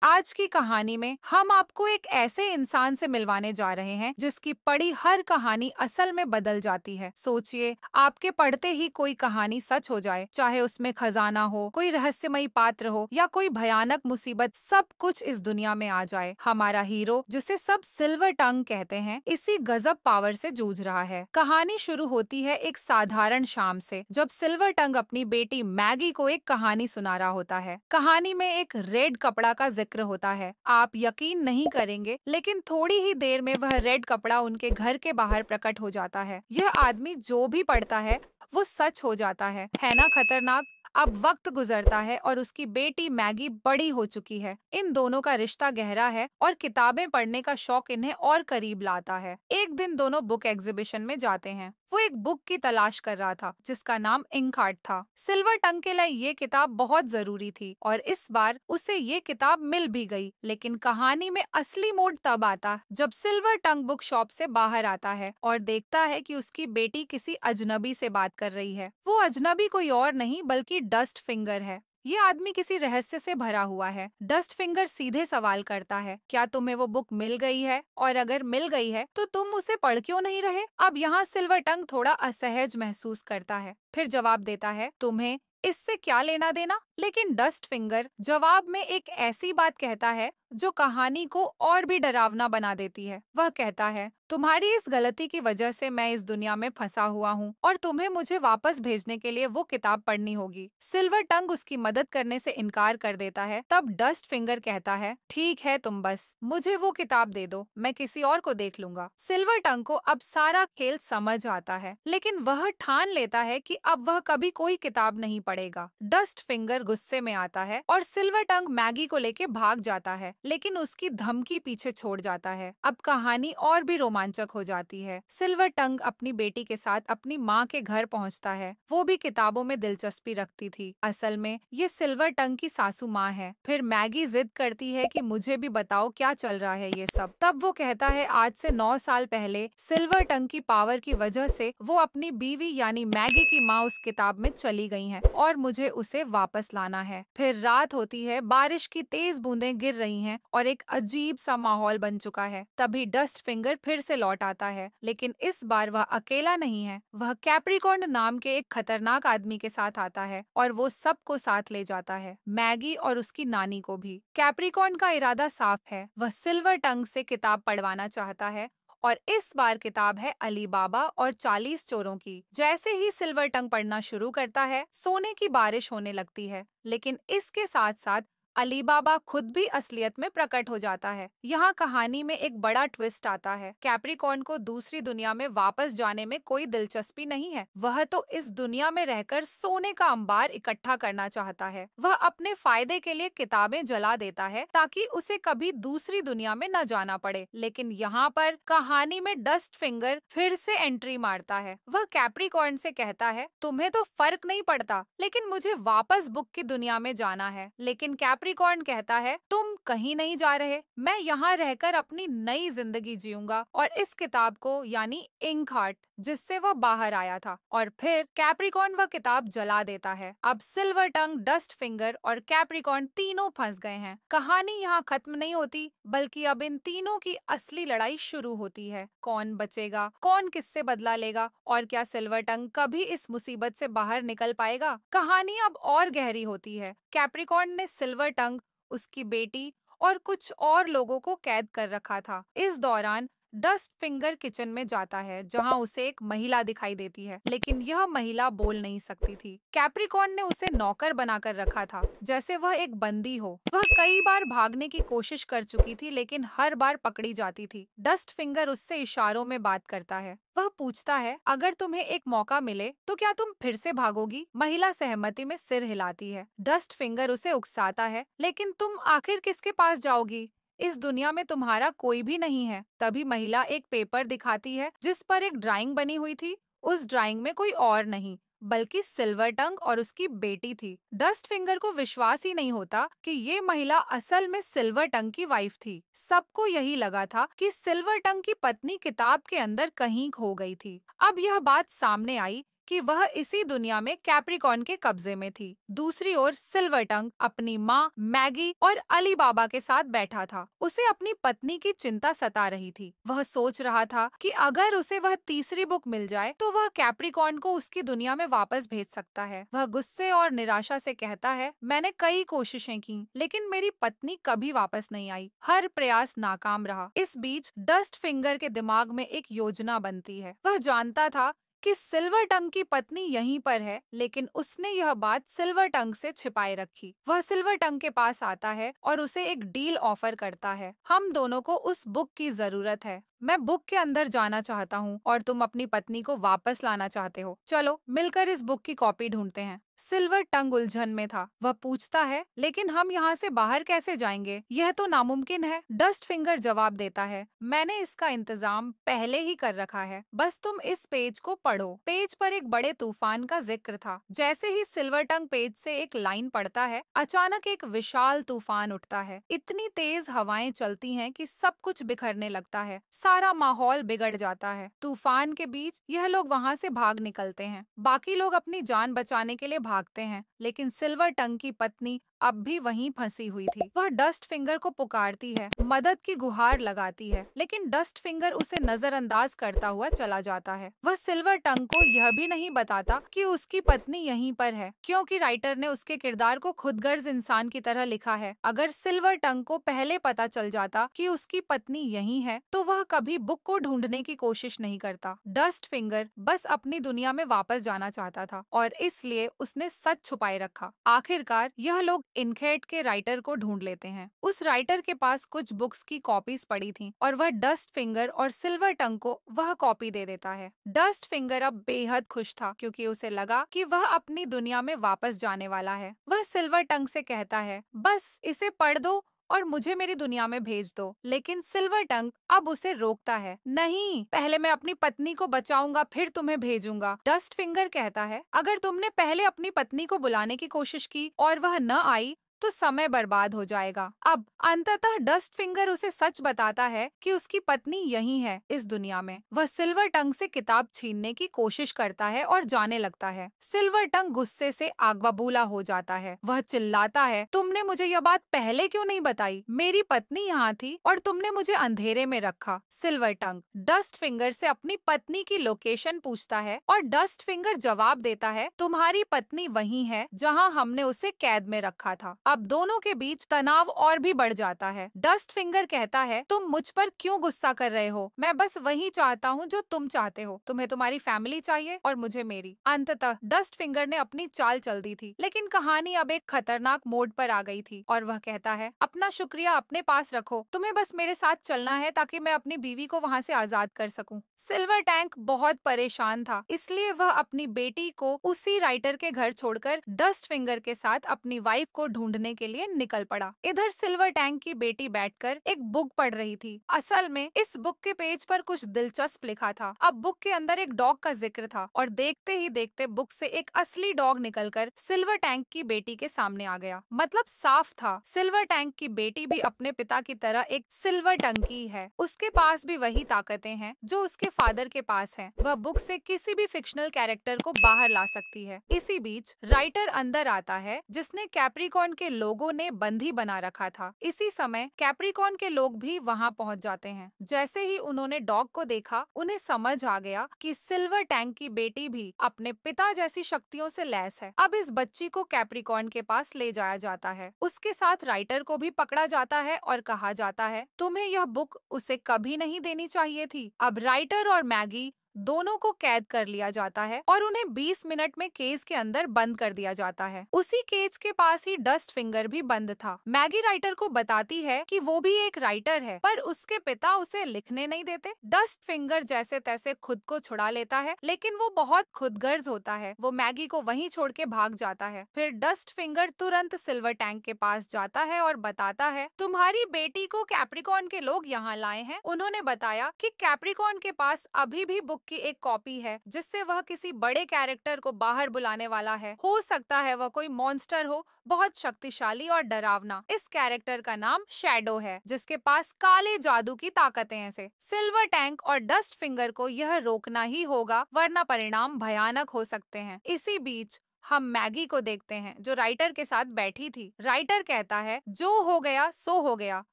आज की कहानी में हम आपको एक ऐसे इंसान से मिलवाने जा रहे हैं जिसकी पढ़ी हर कहानी असल में बदल जाती है। सोचिए, आपके पढ़ते ही कोई कहानी सच हो जाए, चाहे उसमें खजाना हो, कोई रहस्यमयी पात्र हो या कोई भयानक मुसीबत, सब कुछ इस दुनिया में आ जाए। हमारा हीरो, जिसे सब सिल्वर टंग कहते हैं, इसी गजब पावर से जूझ रहा है। कहानी शुरू होती है एक साधारण शाम से, जब सिल्वर टंग अपनी बेटी मैगी को एक कहानी सुना रहा होता है। कहानी में एक रेड कपड़ा का जिक्र होता है। आप यकीन नहीं करेंगे, लेकिन थोड़ी ही देर में वह रेड कपड़ा उनके घर के बाहर प्रकट हो जाता है। यह आदमी जो भी पढ़ता है वो सच हो जाता है ना खतरनाक। अब वक्त गुजरता है और उसकी बेटी मैगी बड़ी हो चुकी है। इन दोनों का रिश्ता गहरा है और किताबें पढ़ने का शौक इन्हें और करीब लाता है। एक दिन दोनों बुक एग्जीबिशन में जाते हैं। वो एक बुक की तलाश कर रहा था जिसका नाम इंकहार्ट था। सिल्वर टंग के लिए ये किताब बहुत जरूरी थी और इस बार उसे ये किताब मिल भी गई। लेकिन कहानी में असली मोड़ तब आता जब सिल्वर टंग बुक शॉप से बाहर आता है और देखता है कि उसकी बेटी किसी अजनबी से बात कर रही है। वो अजनबी कोई और नहीं बल्कि डस्ट फिंगर है। ये आदमी किसी रहस्य से भरा हुआ है। डस्ट फिंगर सीधे सवाल करता है, क्या तुम्हें वो बुक मिल गई है? और अगर मिल गई है तो तुम उसे पढ़ क्यों नहीं रहे? अब यहाँ सिल्वर टंग थोड़ा असहज महसूस करता है, फिर जवाब देता है, तुम्हें इससे क्या लेना देना? लेकिन डस्ट फिंगर जवाब में एक ऐसी बात कहता है जो कहानी को और भी डरावना बना देती है। वह कहता है, तुम्हारी इस गलती की वजह से मैं इस दुनिया में फंसा हुआ हूँ और तुम्हें मुझे वापस भेजने के लिए वो किताब पढ़नी होगी। सिल्वर टंग उसकी मदद करने से इनकार कर देता है। तब डस्ट फिंगर कहता है, ठीक है, तुम बस मुझे वो किताब दे दो, मैं किसी और को देख लूंगा। सिल्वर टंग को अब सारा खेल समझ आता है, लेकिन वह ठान लेता है कि अब वह कभी कोई किताब नहीं पढ़ेगा। डस्ट फिंगर गुस्से में आता है और सिल्वर टंग मैगी को लेके भाग जाता है, लेकिन उसकी धमकी पीछे छोड़ जाता है। अब कहानी और भी रोमांचक हो जाती है। सिल्वर टंग अपनी बेटी के साथ अपनी माँ के घर पहुँचता है। वो भी किताबों में दिलचस्पी रखती थी। असल में ये सिल्वर टंग की सासू माँ है। फिर मैगी जिद करती है कि मुझे भी बताओ क्या चल रहा है ये सब। तब वो कहता है, आज से 9 साल पहले सिल्वर टंग की पावर की वजह से वो अपनी बीवी यानी मैगी की माँ उस किताब में चली गई हैं और मुझे उसे वापस लाना है। फिर रात होती है, बारिश की तेज बूंदें गिर रही हैं और एक अजीब सा माहौल बन चुका है। तभी डस्ट फिंगर फिर से लौट आता है, लेकिन इस बार वह अकेला नहीं है। वह कैप्रिकॉर्न नाम के एक खतरनाक आदमी के साथ आता है और वो सबको साथ ले जाता है, मैगी और उसकी नानी को भी। कैप्रिकॉर्न का इरादा साफ है, वह सिल्वर टंग से किताब पढ़वाना चाहता है और इस बार किताब है अली बाबा और 40 चोरों की। जैसे ही सिल्वर टंग पढ़ना शुरू करता है, सोने की बारिश होने लगती है, लेकिन इसके साथ साथ अली बाबा खुद भी असलियत में प्रकट हो जाता है। यहाँ कहानी में एक बड़ा ट्विस्ट आता है। कैप्रिकॉर्न को दूसरी दुनिया में वापस जाने में कोई दिलचस्पी नहीं है। वह तो इस दुनिया में रहकर सोने का अंबार इकट्ठा करना चाहता है। वह अपने फायदे के लिए किताबें जला देता है ताकि उसे कभी दूसरी दुनिया में न जाना पड़े। लेकिन यहाँ पर कहानी में डस्ट फिंगर फिर से एंट्री मारता है। वह कैप्रिकॉर्न से कहता है, तुम्हें तो फर्क नहीं पड़ता, लेकिन मुझे वापस बुक की दुनिया में जाना है। लेकिन कैप्रिकॉर्न कहता है, तुम कहीं नहीं जा रहे, मैं यहाँ रहकर अपनी नई जिंदगी जीऊंगा और इस किताब को यानी इंक हार्ट जिससे वह बाहर आया था। और फिर कैप्रिकॉर्न वह किताब जला देता है। अब सिल्वर टंग, डस्ट फिंगर और कैप्रिकॉर्न तीनों फंस गए हैं। कहानी यहाँ खत्म नहीं होती, बल्कि अब इन तीनों की असली लड़ाई शुरू होती है। कौन बचेगा, कौन किससे बदला लेगा और क्या सिल्वर टंग कभी इस मुसीबत से बाहर निकल पाएगा? कहानी अब और गहरी होती है। कैप्रिकॉर्न ने सिल्वर टंग, उसकी बेटी और कुछ और लोगों को कैद कर रखा था। इस दौरान डस्ट फिंगर किचन में जाता है जहां उसे एक महिला दिखाई देती है, लेकिन यह महिला बोल नहीं सकती थी। कैप्रिकॉर्न ने उसे नौकर बनाकर रखा था, जैसे वह एक बंदी हो। वह कई बार भागने की कोशिश कर चुकी थी, लेकिन हर बार पकड़ी जाती थी। डस्ट फिंगर उससे इशारों में बात करता है। वह पूछता है, अगर तुम्हें एक मौका मिले तो क्या तुम फिर से भागोगी? महिला सहमति में सिर हिलाती है। डस्ट फिंगर उसे उकसाता है, लेकिन तुम आखिर किसके पास जाओगी? इस दुनिया में तुम्हारा कोई भी नहीं है। तभी महिला एक पेपर दिखाती है जिस पर एक ड्राइंग बनी हुई थी। उस ड्राइंग में कोई और नहीं बल्कि सिल्वर टंग और उसकी बेटी थी। डस्ट फिंगर को विश्वास ही नहीं होता कि ये महिला असल में सिल्वर टंग की वाइफ थी। सबको यही लगा था कि सिल्वर टंग की पत्नी किताब के अंदर कहीं खो गई थी। अब यह बात सामने आई कि वह इसी दुनिया में कैप्रिकॉर्न के कब्जे में थी। दूसरी ओर सिल्वर टंग अपनी माँ मैगी और अली बाबा के साथ बैठा था। उसे अपनी पत्नी की चिंता सता रही थी। वह सोच रहा था कि अगर उसे वह तीसरी बुक मिल जाए तो वह कैप्रिकॉर्न को उसकी दुनिया में वापस भेज सकता है। वह गुस्से और निराशा से कहता है, मैंने कई कोशिशें की लेकिन मेरी पत्नी कभी वापस नहीं आई। हर प्रयास नाकाम रहा। इस बीच डस्ट फिंगर के दिमाग में एक योजना बनती है। वह जानता था कि सिल्वर टंग की पत्नी यहीं पर है, लेकिन उसने यह बात सिल्वर टंग से छिपाए रखी। वह सिल्वर टंग के पास आता है और उसे एक डील ऑफर करता है। हम दोनों को उस बुक की जरूरत है। मैं बुक के अंदर जाना चाहता हूँ और तुम अपनी पत्नी को वापस लाना चाहते हो। चलो मिलकर इस बुक की कॉपी ढूंढते हैं। सिल्वर टंग उलझन में था। वह पूछता है, लेकिन हम यहाँ से बाहर कैसे जाएंगे? यह तो नामुमकिन है। डस्ट फिंगर जवाब देता है, मैंने इसका इंतजाम पहले ही कर रखा है, बस तुम इस पेज को पढ़ो। पेज पर एक बड़े तूफान का जिक्र था। जैसे ही सिल्वर टंग पेज से एक लाइन पढ़ता है, अचानक एक विशाल तूफान उठता है। इतनी तेज हवाएं चलती हैं कि सब कुछ बिखरने लगता है। सारा माहौल बिगड़ जाता है। तूफान के बीच यह लोग वहाँ से भाग निकलते हैं। बाकी लोग अपनी जान बचाने के लिए भागते हैं, लेकिन सिल्वर टंग की पत्नी अब भी वहीं फंसी हुई थी। वह डस्ट फिंगर को पुकारती है, मदद की गुहार लगाती है, लेकिन डस्ट फिंगर उसे नजरअंदाज करता हुआ चला जाता है। वह सिल्वर टंग को यह भी नहीं बताता कि उसकी पत्नी यहीं पर है, क्योंकि राइटर ने उसके किरदार को खुदगर्ज इंसान की तरह लिखा है। अगर सिल्वर टंग को पहले पता चल जाता कि उसकी पत्नी यहीं है, तो वह कभी बुक को ढूंढने की कोशिश नहीं करता। डस्ट फिंगर बस अपनी दुनिया में वापस जाना चाहता था और इसलिए उसने सच छुपाए रखा। आखिरकार यह लोग इनखेट के राइटर को ढूंढ लेते हैं। उस राइटर के पास कुछ बुक्स की कॉपीज पड़ी थीं और वह डस्ट फिंगर और सिल्वर टंग को वह कॉपी दे देता है। डस्ट फिंगर अब बेहद खुश था, क्योंकि उसे लगा कि वह अपनी दुनिया में वापस जाने वाला है। वह सिल्वर टंग से कहता है, बस इसे पढ़ दो और मुझे मेरी दुनिया में भेज दो। लेकिन सिल्वर टंग अब उसे रोकता है, नहीं, पहले मैं अपनी पत्नी को बचाऊंगा, फिर तुम्हें भेजूंगा। डस्ट फिंगर कहता है, अगर तुमने पहले अपनी पत्नी को बुलाने की कोशिश की और वह न आई तो समय बर्बाद हो जाएगा। अब अंततः डस्ट फिंगर उसे सच बताता है कि उसकी पत्नी यहीं है, इस दुनिया में। वह सिल्वर टंग से किताब छीनने की कोशिश करता है और जाने लगता है। सिल्वर टंग गुस्से से आग बबूला हो जाता है। वह चिल्लाता है, तुमने मुझे यह बात पहले क्यों नहीं बताई? मेरी पत्नी यहाँ थी और तुमने मुझे अंधेरे में रखा। सिल्वर टंग डस्ट फिंगर से अपनी पत्नी की लोकेशन पूछता है और डस्ट फिंगर जवाब देता है, तुम्हारी पत्नी वहीं है जहाँ हमने उसे कैद में रखा था। अब दोनों के बीच तनाव और भी बढ़ जाता है। डस्ट फिंगर कहता है, तुम मुझ पर क्यों गुस्सा कर रहे हो? मैं बस वही चाहता हूँ जो तुम चाहते हो। तुम्हें तुम्हारी फैमिली चाहिए और मुझे मेरी। अंततः डस्ट फिंगर ने अपनी चाल चल दी थी, लेकिन कहानी अब एक खतरनाक मोड़ पर आ गई थी और वह कहता है, अपना शुक्रिया अपने पास रखो। तुम्हें बस मेरे साथ चलना है ताकि मैं अपनी बीवी को वहाँ से आजाद कर सकूं। सिल्वर टैंक बहुत परेशान था, इसलिए वह अपनी बेटी को उसी राइटर के घर छोड़कर डस्ट फिंगर के साथ अपनी वाइफ को ढूंढने के लिए निकल पड़ा। इधर सिल्वर टैंक की बेटी बैठकर एक बुक पढ़ रही थी। असल में इस बुक के पेज पर कुछ दिलचस्प लिखा था। अब बुक के अंदर एक डॉग का जिक्र था और देखते ही देखते बुक से एक असली डॉग निकलकर सिल्वर टैंक की बेटी के सामने आ गया। मतलब साफ था, सिल्वर टैंक की बेटी भी अपने पिता की तरह एक सिल्वर टंकी है। उसके पास भी वही ताकतें हैं जो उसके फादर के पास है। वह बुक से किसी भी फिक्शनल कैरेक्टर को बाहर ला सकती है। इसी बीच राइटर अंदर आता है, जिसने कैप्रिकॉर्न के लोगों ने बंदी बना रखा था। इसी समय कैप्रिकॉर्न के लोग भी वहां पहुंच जाते हैं। जैसे ही उन्होंने डॉग को देखा, उन्हें समझ आ गया कि सिल्वर टैंक की बेटी भी अपने पिता जैसी शक्तियों से लैस है। अब इस बच्ची को कैप्रिकॉर्न के पास ले जाया जाता है। उसके साथ राइटर को भी पकड़ा जाता है और कहा जाता है, तुम्हें यह बुक उसे कभी नहीं देनी चाहिए थी। अब राइटर और मैगी दोनों को कैद कर लिया जाता है और उन्हें 20 मिनट में केज के अंदर बंद कर दिया जाता है। उसी केज के पास ही डस्ट फिंगर भी बंद था। मैगी राइटर को बताती है कि वो भी एक राइटर है, पर उसके पिता उसे लिखने नहीं देते। डस्ट फिंगर जैसे तैसे खुद को छुड़ा लेता है, लेकिन वो बहुत खुदगर्ज होता है। वो मैगी को वहीं छोड़ के भाग जाता है। फिर डस्ट फिंगर तुरंत सिल्वर टैंक के पास जाता है और बताता है, तुम्हारी बेटी को कैप्रिकॉर्न के लोग यहाँ लाए हैं। उन्होंने बताया कि कैप्रिकॉर्न के पास अभी भी बुक की एक कॉपी है जिससे वह किसी बड़े कैरेक्टर को बाहर बुलाने वाला है। हो सकता है वह कोई मॉन्स्टर हो, बहुत शक्तिशाली और डरावना। इस कैरेक्टर का नाम शैडो है, जिसके पास काले जादू की ताकतें हैं। से सिल्वर टैंक और डस्ट फिंगर को यह रोकना ही होगा, वरना परिणाम भयानक हो सकते हैं। इसी बीच हम मैगी को देखते हैं, जो राइटर के साथ बैठी थी। राइटर कहता है, जो हो गया सो हो गया,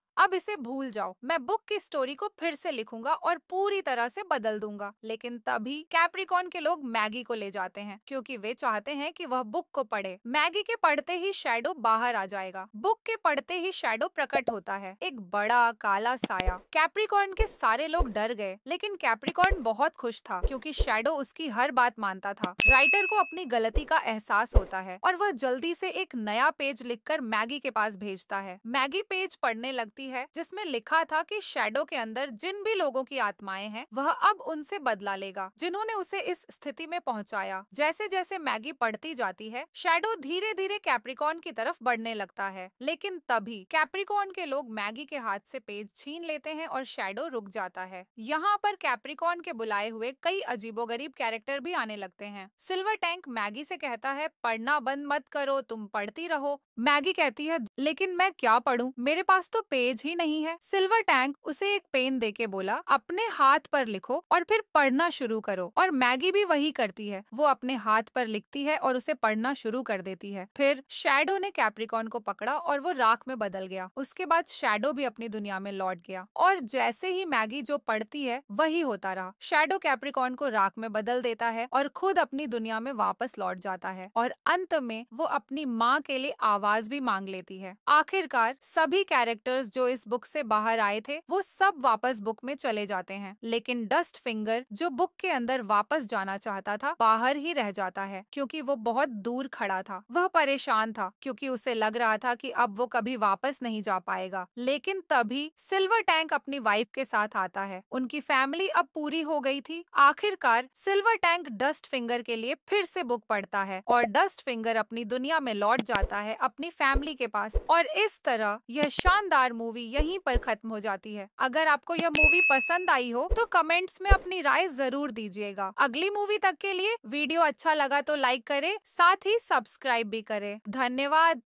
अब इसे भूल जाओ। मैं बुक की स्टोरी को फिर से लिखूंगा और पूरी तरह से बदल दूंगा। लेकिन तभी कैप्रिकॉर्न के लोग मैगी को ले जाते हैं, क्योंकि वे चाहते हैं कि वह बुक को पढ़े। मैगी के पढ़ते ही शैडो बाहर आ जाएगा। बुक के पढ़ते ही शैडो प्रकट होता है, एक बड़ा काला साया। कैप्रिकॉर्न के सारे लोग डर गए, लेकिन कैप्रिकॉर्न बहुत खुश था, क्योंकि शैडो उसकी हर बात मानता था। राइटर को अपनी गलती का एहसास होता है और वह जल्दी से एक नया पेज लिखकर मैगी के पास भेजता है। मैगी पेज पढ़ने लगती है, जिसमें लिखा था कि शैडो के अंदर जिन भी लोगों की आत्माएं हैं, वह अब उनसे बदला लेगा, जिन्होंने उसे इस स्थिति में पहुंचाया। जैसे जैसे मैगी पढ़ती जाती है, शैडो धीरे धीरे कैप्रिकॉर्न की तरफ बढ़ने लगता है। लेकिन तभी कैप्रिकॉर्न के लोग मैगी के हाथ से पेज छीन लेते हैं और शैडो रुक जाता है। यहाँ पर कैप्रिकॉर्न के बुलाए हुए कई अजीबोगरीब कैरेक्टर भी आने लगते हैं। सिल्वर टैंक मैगी से कहता है, पढ़ना बंद मत करो, तुम पढ़ती रहो। मैगी कहती है, लेकिन मैं क्या पढूं, मेरे पास तो पेज ही नहीं है। सिल्वर टैंक उसे एक पेन देके बोला, अपने हाथ पर लिखो और फिर पढ़ना शुरू करो। और मैगी भी वही करती है, वो अपने हाथ पर लिखती है और उसे पढ़ना शुरू कर देती है। फिर शैडो ने कैप्रिकॉर्न को पकड़ा और वो राख में बदल गया। उसके बाद शैडो भी अपनी दुनिया में लौट गया और जैसे ही मैगी जो पढ़ती है वही होता रहा। शैडो कैप्रिकॉर्न को राख में बदल देता है और खुद अपनी दुनिया में वापस लौट जाता है और अंत में वो अपनी माँ के लिए आवाज भी मांग लेती है। आखिरकार सभी कैरेक्टर्स जो इस बुक से बाहर आए थे, वो सब वापस बुक में चले जाते हैं, लेकिन डस्ट फिंगर जो बुक के अंदर वापस जाना चाहता था, बाहर ही रह जाता है, क्योंकि वो बहुत दूर खड़ा था। वह परेशान था, क्योंकि उसे लग रहा था कि अब वो कभी वापस नहीं जा पाएगा। लेकिन तभी सिल्वर टैंक अपनी वाइफ के साथ आता है। उनकी फैमिली अब पूरी हो गई थी। आखिरकार सिल्वर टैंक डस्ट फिंगर के लिए फिर से बुक पढ़ता है और डस्ट फिंगर अपनी दुनिया में लौट जाता है, अपनी फैमिली के पास। और इस तरह यह शानदार मूवी यहीं पर खत्म हो जाती है। अगर आपको यह मूवी पसंद आई हो तो कमेंट्स में अपनी राय जरूर दीजिएगा। अगली मूवी तक के लिए वीडियो अच्छा लगा तो लाइक करें, साथ ही सब्सक्राइब भी करें। धन्यवाद।